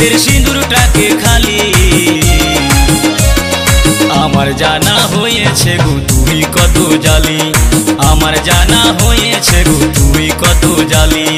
শীতের সিঁদুরটাকে খালি আমার জানা হয়েছে গো তুই কত জালি, আমার জানা হয়েছে গো তুই কত জালি।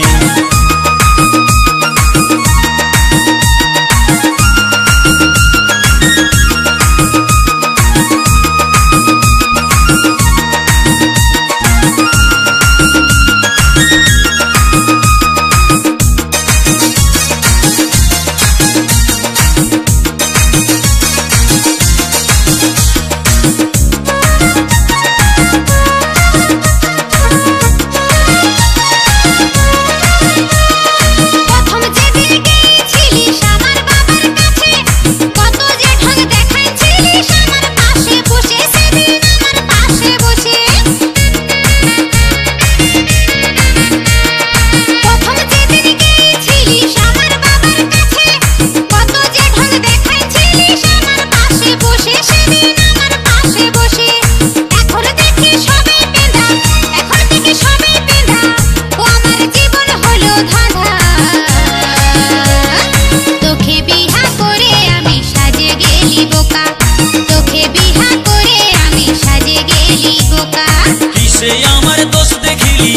আমার দোষ দেখিলি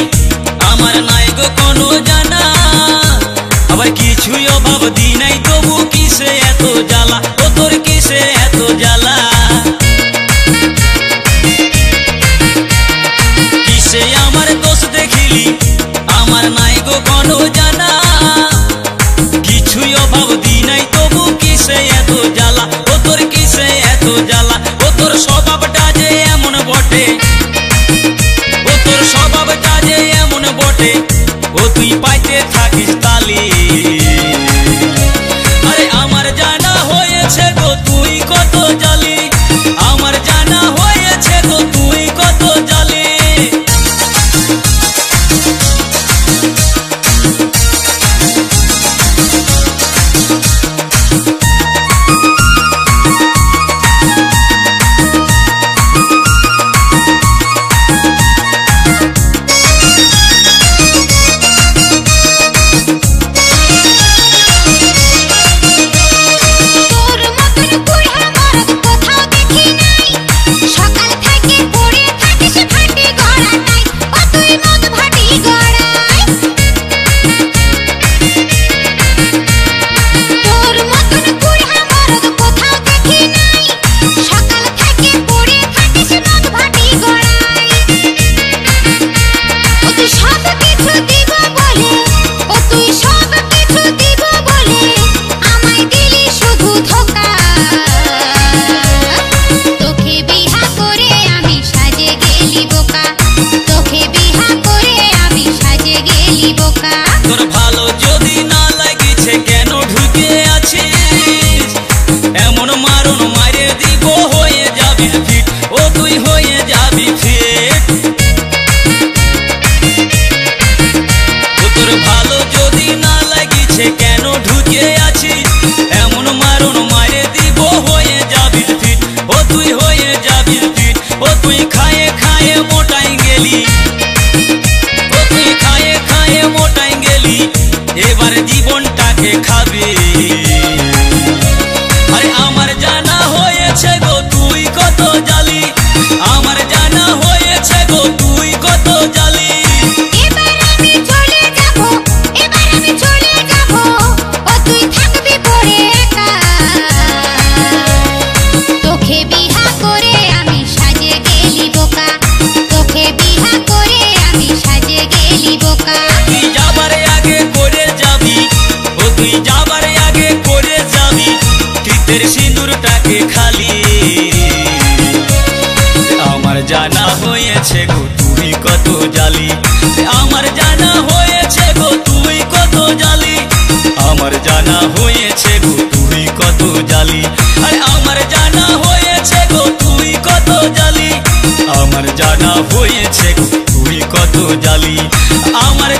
আমার নাই গো কোনো জানা, আবার কিছুই অভাব দি নাই তবু কিসে এত জ্বালা, ও তোর কিসে এত জ্বালা। কিসে আমার দোষ দেখিলি আমার নাই গো কোনো জানা, কিছুই অভাব দি নাই তবু কিসে এত জ্বালা, ও তোর কিসে এত জ্বালা। ও তোর স্বভাবটা যে এমন বটে, ও তোর স্বভাবটা যে এমন বটে, ও তুই পাইতে থাকিস তালি। আরে আমার জানা হয়েছে গো তুই কত জালি, আমার জানা হয়েছে গো তুই কত জালি। তোর ভালো যদি না লাগিছে কেন ঢুকে আছিস, এমন মারণ মারে দিব হয়ে যাবি ফিট, ও তুই হয়ে যাবি ফিট। তোর ভালো যদি না লাগিছে কেন ঢুকে আছিস, এমন মারণ মারে দিব হয়ে যাবি ফিট, ও তুই হয়ে যাবি ফিট। ও তুই খায়ে খায়ে মোটাই গেলি, ও তুই খায়ে খায়ে মোটাই গেলি, এবার জীবনটাকে খাবি। আরে আমার জানা হয়েছে গো তুই কত জালি, আমার জানা হয়েছে গো তুই কত জালি। এবার আমি চলে যাব, এবার আমি চলে যাব, ও তুই থাকবি পড়ে একা। তোকে বিহা করে আমি সাজে গেলি বোকা, তোকে বিহা করে আমি সাজে গেলি বোকা। তুই যাবার আগে করে যাবি, ও তুই যাবার আগে করে যাবি শীতের সিঁদুরটাকে খালি। আমার জানা হয়েছে গো তুই কত জালি, আমার জানা হয়েছে গো তুই কত জালি, আমার জানা হয়েছে গো তুই কত জালি। আরে আমার জানা হয়েছে গো তুই কত জালি, আমার জানা হয়েছে গো তুই কত জালি, আমার